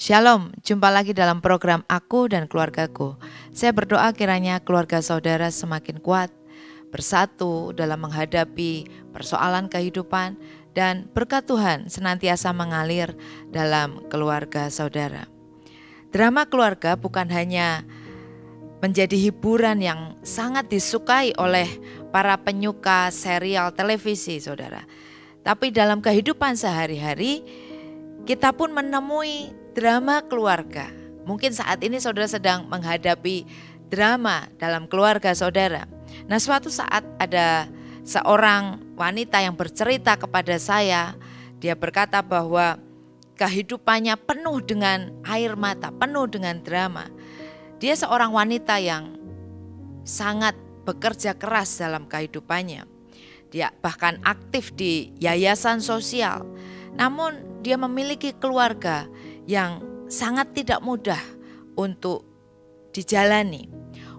Shalom, jumpa lagi dalam program Aku dan Keluargaku. Saya berdoa kiranya keluarga saudara semakin kuat, bersatu dalam menghadapi persoalan kehidupan, dan berkat Tuhan senantiasa mengalir dalam keluarga saudara. Drama keluarga bukan hanya menjadi hiburan yang sangat disukai oleh para penyuka serial televisi, saudara. Tapi dalam kehidupan sehari-hari, kita pun menemui drama keluarga. Mungkin saat ini saudara sedang menghadapi drama dalam keluarga saudara. Nah, suatu saat ada seorang wanita yang bercerita kepada saya. Dia berkata bahwa kehidupannya penuh dengan air mata, penuh dengan drama. Dia seorang wanita yang sangat bekerja keras dalam kehidupannya. Dia bahkan aktif di yayasan sosial. Namun dia memiliki keluarga yang sangat tidak mudah untuk dijalani.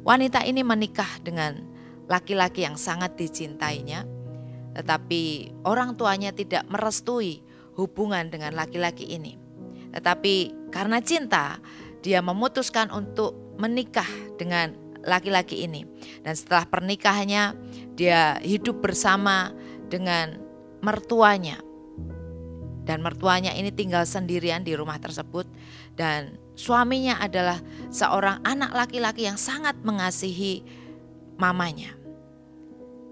Wanita ini menikah dengan laki-laki yang sangat dicintainya, tetapi orang tuanya tidak merestui hubungan dengan laki-laki ini. Tetapi karena cinta, dia memutuskan untuk menikah dengan laki-laki ini. Dan setelah pernikahannya, dia hidup bersama dengan mertuanya. Dan mertuanya ini tinggal sendirian di rumah tersebut, dan suaminya adalah seorang anak laki-laki yang sangat mengasihi mamanya.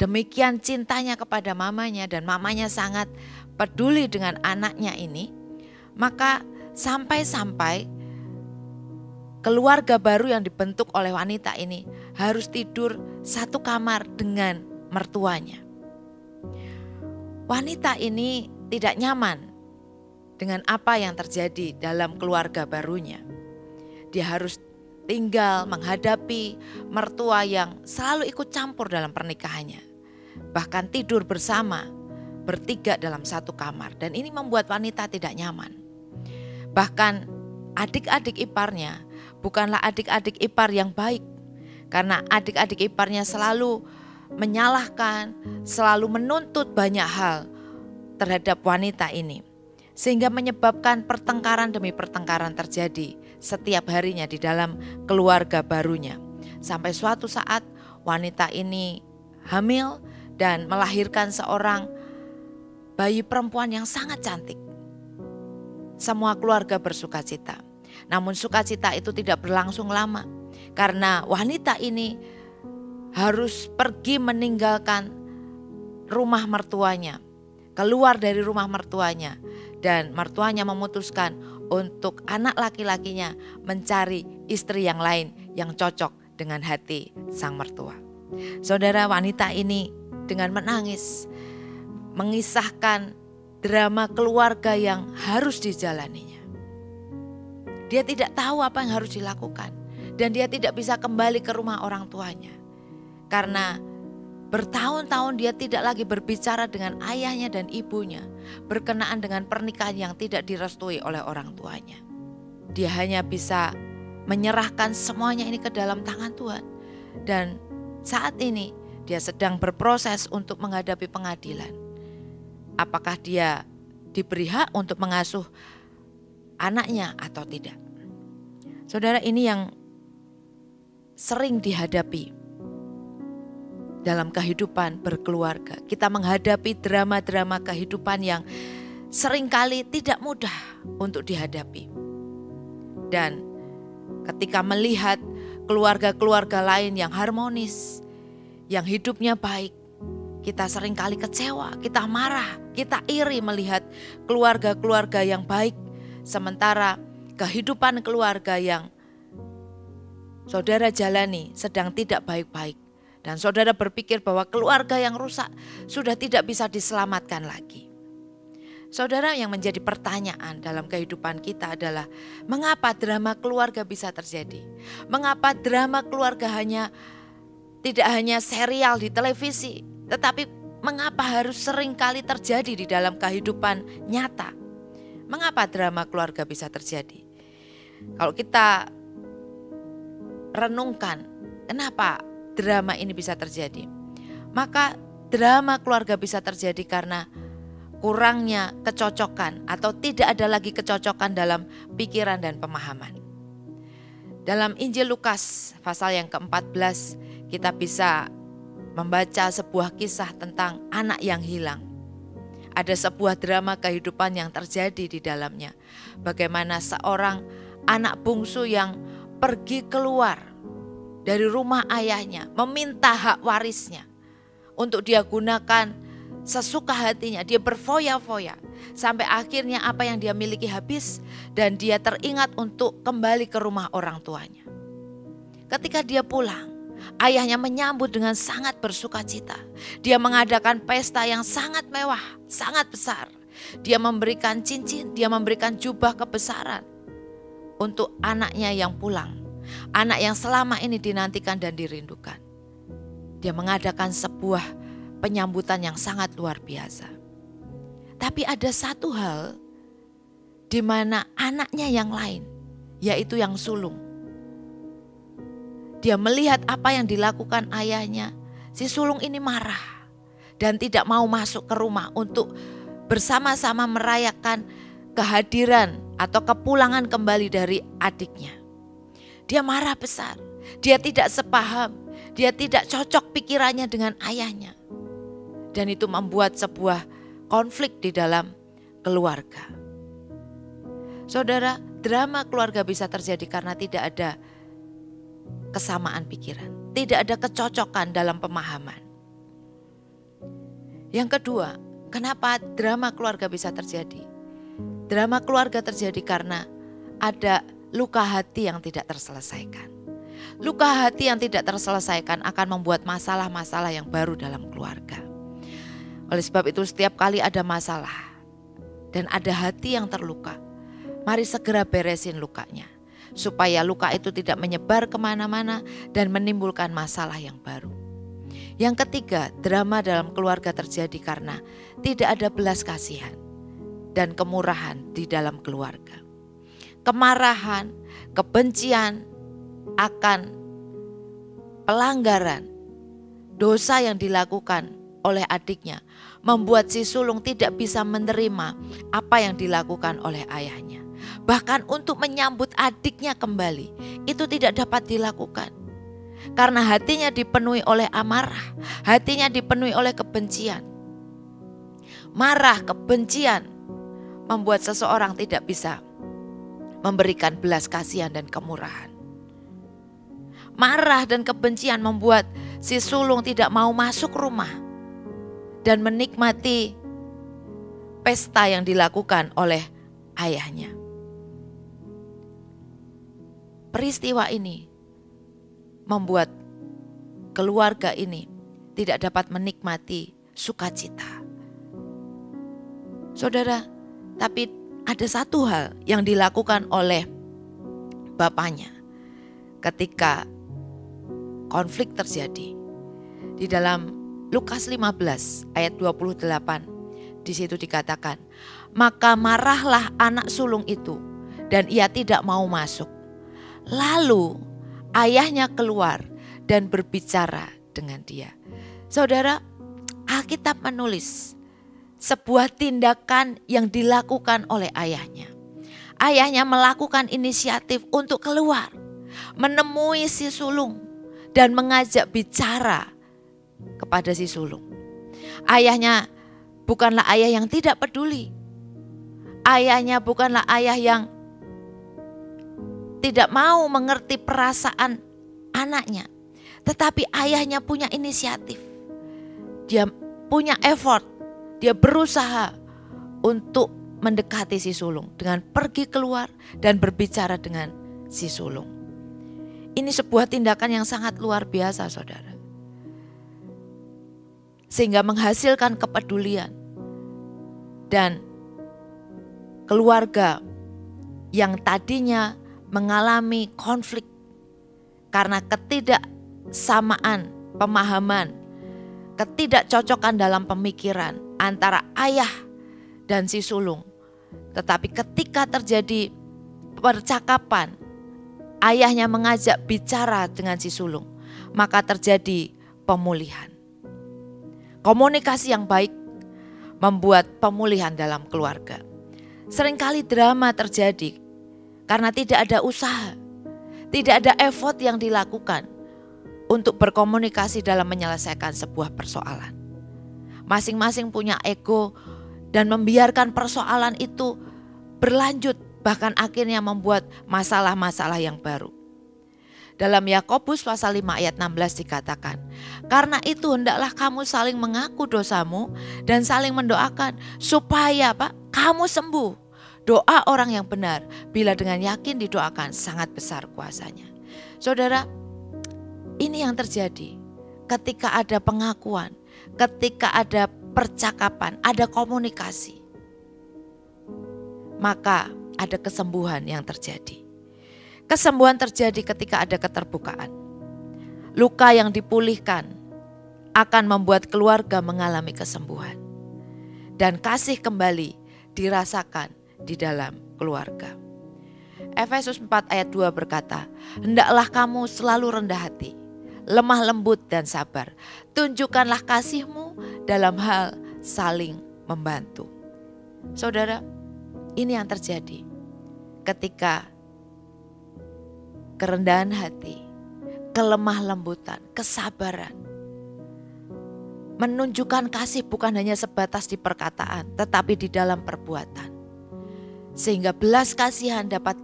Demikian cintanya kepada mamanya, dan mamanya sangat peduli dengan anaknya ini. Maka sampai-sampai keluarga baru yang dibentuk oleh wanita ini harus tidur satu kamar dengan mertuanya. Wanita ini tidak nyaman dengan apa yang terjadi dalam keluarga barunya. Dia harus tinggal menghadapi mertua yang selalu ikut campur dalam pernikahannya. Bahkan tidur bersama, bertiga dalam satu kamar. Dan ini membuat wanita tidak nyaman. Bahkan adik-adik iparnya bukanlah adik-adik ipar yang baik. Karena adik-adik iparnya selalu menyalahkan, selalu menuntut banyak hal terhadap wanita ini. Sehingga menyebabkan pertengkaran demi pertengkaran terjadi setiap harinya di dalam keluarga barunya. Sampai suatu saat wanita ini hamil dan melahirkan seorang bayi perempuan yang sangat cantik. Semua keluarga bersukacita. Namun sukacita itu tidak berlangsung lama. Karena wanita ini harus pergi meninggalkan rumah mertuanya. Keluar dari rumah mertuanya. Dan mertuanya memutuskan untuk anak laki-lakinya mencari istri yang lain yang cocok dengan hati sang mertua. Saudara, wanita ini dengan menangis mengisahkan drama keluarga yang harus dijalaninya. Dia tidak tahu apa yang harus dilakukan dan dia tidak bisa kembali ke rumah orang tuanya. Karena bertahun-tahun dia tidak lagi berbicara dengan ayahnya dan ibunya berkenaan dengan pernikahan yang tidak direstui oleh orang tuanya. Dia hanya bisa menyerahkan semuanya ini ke dalam tangan Tuhan. Dan saat ini dia sedang berproses untuk menghadapi pengadilan. Apakah dia diberi hak untuk mengasuh anaknya atau tidak? Saudara, ini yang sering dihadapi dalam kehidupan berkeluarga. Kita menghadapi drama-drama kehidupan yang seringkali tidak mudah untuk dihadapi. Dan ketika melihat keluarga-keluarga lain yang harmonis, yang hidupnya baik, kita seringkali kecewa, kita marah, kita iri melihat keluarga-keluarga yang baik. Sementara kehidupan keluarga yang saudara jalani sedang tidak baik-baik. Dan saudara berpikir bahwa keluarga yang rusak sudah tidak bisa diselamatkan lagi. Saudara, yang menjadi pertanyaan dalam kehidupan kita adalah mengapa drama keluarga bisa terjadi? Mengapa drama keluarga tidak hanya serial di televisi, tetapi mengapa harus sering kali terjadi di dalam kehidupan nyata? Mengapa drama keluarga bisa terjadi? Kalau kita renungkan, kenapa drama ini bisa terjadi? Maka drama keluarga bisa terjadi karena kurangnya kecocokan atau tidak ada lagi kecocokan dalam pikiran dan pemahaman. Dalam Injil Lukas pasal yang ke-14 kita bisa membaca sebuah kisah tentang anak yang hilang. Ada sebuah drama kehidupan yang terjadi di dalamnya. Bagaimana seorang anak bungsu yang pergi keluar dari rumah ayahnya, meminta hak warisnya untuk dia gunakan sesuka hatinya. Dia berfoya-foya sampai akhirnya apa yang dia miliki habis dan dia teringat untuk kembali ke rumah orang tuanya. Ketika dia pulang, ayahnya menyambut dengan sangat bersuka cita. Dia mengadakan pesta yang sangat mewah, sangat besar. Dia memberikan cincin, dia memberikan jubah kebesaran untuk anaknya yang pulang. Anak yang selama ini dinantikan dan dirindukan. Dia mengadakan sebuah penyambutan yang sangat luar biasa. Tapi ada satu hal di mana anaknya yang lain, yaitu yang sulung. Dia melihat apa yang dilakukan ayahnya. Si sulung ini marah dan tidak mau masuk ke rumah untuk bersama-sama merayakan kehadiran atau kepulangan kembali dari adiknya. Dia marah besar, dia tidak sepaham, dia tidak cocok pikirannya dengan ayahnya. Dan itu membuat sebuah konflik di dalam keluarga. Saudara, drama keluarga bisa terjadi karena tidak ada kesamaan pikiran, tidak ada kecocokan dalam pemahaman. Yang kedua, kenapa drama keluarga bisa terjadi? Drama keluarga terjadi karena ada luka hati yang tidak terselesaikan. Luka hati yang tidak terselesaikan akan membuat masalah-masalah yang baru dalam keluarga. Oleh sebab itu setiap kali ada masalah dan ada hati yang terluka, mari segera beresin lukanya. Supaya luka itu tidak menyebar kemana-mana dan menimbulkan masalah yang baru. Yang ketiga, drama dalam keluarga terjadi karena tidak ada belas kasihan dan kemurahan di dalam keluarga. Kemarahan, kebencian akan pelanggaran, dosa yang dilakukan oleh adiknya membuat si sulung tidak bisa menerima apa yang dilakukan oleh ayahnya. Bahkan untuk menyambut adiknya kembali itu tidak dapat dilakukan. Karena hatinya dipenuhi oleh amarah, hatinya dipenuhi oleh kebencian. Marah, kebencian membuat seseorang tidak bisa memberikan belas kasihan dan kemurahan. Marah dan kebencian membuat si sulung tidak mau masuk rumah dan menikmati pesta yang dilakukan oleh ayahnya. Peristiwa ini membuat keluarga ini tidak dapat menikmati sukacita. Saudara, tapi ada satu hal yang dilakukan oleh bapaknya ketika konflik terjadi. Di dalam Lukas 15 ayat 28 di situ dikatakan, maka marahlah anak sulung itu dan ia tidak mau masuk. Lalu ayahnya keluar dan berbicara dengan dia. Saudara, Alkitab menulis sebuah tindakan yang dilakukan oleh ayahnya. Ayahnya melakukan inisiatif untuk keluar, menemui si sulung dan mengajak bicara kepada si sulung. Ayahnya bukanlah ayah yang tidak peduli. Ayahnya bukanlah ayah yang tidak mau mengerti perasaan anaknya. Tetapi ayahnya punya inisiatif. Dia punya effort. Dia berusaha untuk mendekati si sulung dengan pergi keluar dan berbicara dengan si sulung. Ini sebuah tindakan yang sangat luar biasa, saudara. Sehingga menghasilkan kepedulian dan keluarga yang tadinya mengalami konflik karena ketidaksamaan pemahaman, ketidakcocokan dalam pemikiran antara ayah dan si sulung. Tetapi ketika terjadi percakapan, ayahnya mengajak bicara dengan si sulung, maka terjadi pemulihan. Komunikasi yang baik membuat pemulihan dalam keluarga. Seringkali drama terjadi karena tidak ada usaha, tidak ada effort yang dilakukan untuk berkomunikasi dalam menyelesaikan sebuah persoalan. Masing-masing punya ego dan membiarkan persoalan itu berlanjut, bahkan akhirnya membuat masalah-masalah yang baru. Dalam Yakobus pasal 5 ayat 16 dikatakan, karena itu hendaklah kamu saling mengaku dosamu dan saling mendoakan supaya kamu sembuh. Doa orang yang benar bila dengan yakin didoakan sangat besar kuasanya. Saudara, ini yang terjadi ketika ada pengakuan, ketika ada percakapan, ada komunikasi. Maka ada kesembuhan yang terjadi. Kesembuhan terjadi ketika ada keterbukaan. Luka yang dipulihkan akan membuat keluarga mengalami kesembuhan. Dan kasih kembali dirasakan di dalam keluarga. Efesus 4 ayat 2 berkata, hendaklah kamu selalu rendah hati, lemah lembut dan sabar. Tunjukkanlah kasihmu dalam hal saling membantu. Saudara, ini yang terjadi ketika kerendahan hati, kelemah lembutan, kesabaran. Menunjukkan kasih bukan hanya sebatas di perkataan, tetapi di dalam perbuatan. Sehingga belas kasihan dapat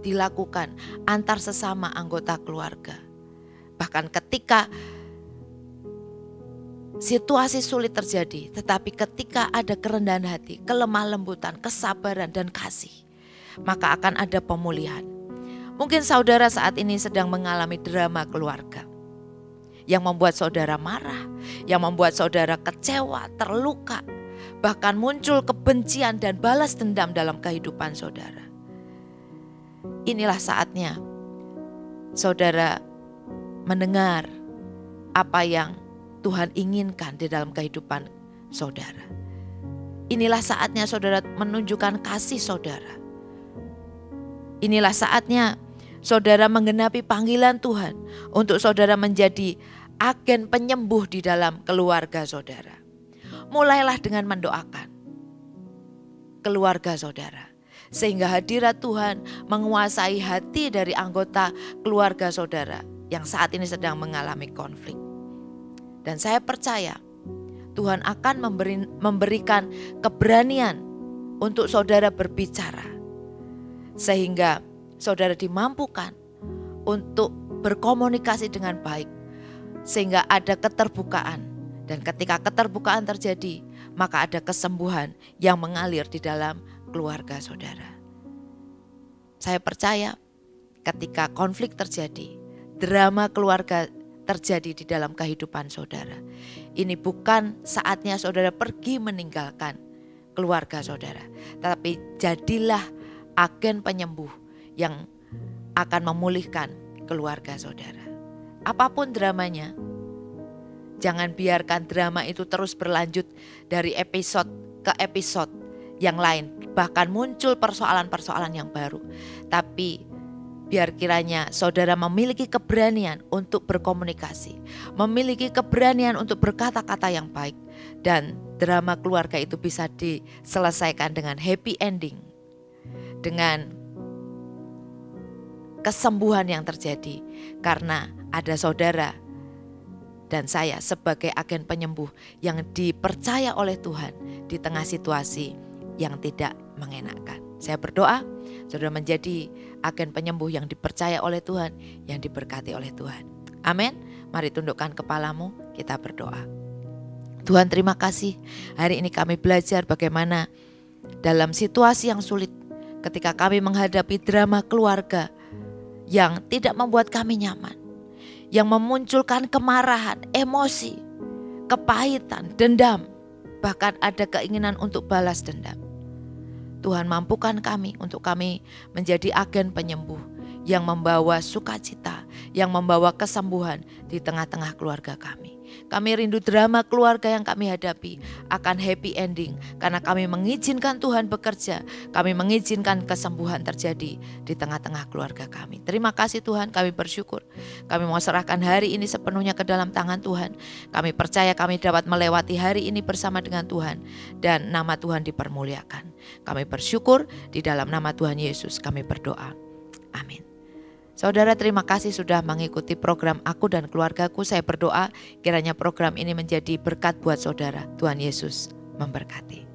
dilakukan antar sesama anggota keluarga. Bahkan ketika situasi sulit terjadi, tetapi ketika ada kerendahan hati, kelemah lembutan, kesabaran dan kasih, maka akan ada pemulihan. Mungkin saudara saat ini sedang mengalami drama keluarga yang membuat saudara marah, yang membuat saudara kecewa, terluka, bahkan muncul kebencian dan balas dendam dalam kehidupan saudara. Inilah saatnya saudara mendengar apa yang Tuhan inginkan di dalam kehidupan saudara. Inilah saatnya saudara menunjukkan kasih saudara. Inilah saatnya saudara menggenapi panggilan Tuhan untuk saudara menjadi agen penyembuh di dalam keluarga saudara. Mulailah dengan mendoakan keluarga saudara, sehingga hadirat Tuhan menguasai hati dari anggota keluarga saudara yang saat ini sedang mengalami konflik. Dan saya percaya Tuhan akan memberikan keberanian untuk saudara berbicara, sehingga saudara dimampukan untuk berkomunikasi dengan baik, sehingga ada keterbukaan. Dan ketika keterbukaan terjadi, maka ada kesembuhan yang mengalir di dalam keluarga saudara. Saya percaya ketika konflik terjadi, drama keluarga terjadi di dalam kehidupan saudara, ini bukan saatnya saudara pergi meninggalkan keluarga saudara, tapi jadilah agen penyembuh yang akan memulihkan keluarga saudara. Apapun dramanya, jangan biarkan drama itu terus berlanjut dari episode ke episode yang lain, bahkan muncul persoalan-persoalan yang baru. Tapi biar kiranya saudara memiliki keberanian untuk berkomunikasi, memiliki keberanian untuk berkata-kata yang baik, dan drama keluarga itu bisa diselesaikan dengan happy ending, dengan kesembuhan yang terjadi karena ada saudara dan saya sebagai agen penyembuh yang dipercaya oleh Tuhan di tengah situasi yang tidak mengenakan. Saya berdoa saudara menjadi agen penyembuh yang dipercaya oleh Tuhan, yang diberkati oleh Tuhan. Amin. Mari tundukkan kepalamu, kita berdoa. Tuhan, terima kasih. Hari ini kami belajar bagaimana dalam situasi yang sulit, ketika kami menghadapi drama keluarga yang tidak membuat kami nyaman, yang memunculkan kemarahan, emosi, kepahitan, dendam, bahkan ada keinginan untuk balas dendam. Tuhan, mampukan kami untuk kami menjadi agen penyembuh yang membawa sukacita, yang membawa kesembuhan di tengah-tengah keluarga kami. Kami rindu drama keluarga yang kami hadapi akan happy ending. Karena kami mengizinkan Tuhan bekerja. Kami mengizinkan kesembuhan terjadi di tengah-tengah keluarga kami. Terima kasih Tuhan, kami bersyukur. Kami mau serahkan hari ini sepenuhnya ke dalam tangan Tuhan. Kami percaya kami dapat melewati hari ini bersama dengan Tuhan. Dan nama Tuhan dipermuliakan. Kami bersyukur di dalam nama Tuhan Yesus kami berdoa. Amin. Saudara, terima kasih sudah mengikuti program Aku dan Keluargaku. Saya berdoa kiranya program ini menjadi berkat buat saudara. Tuhan Yesus memberkati.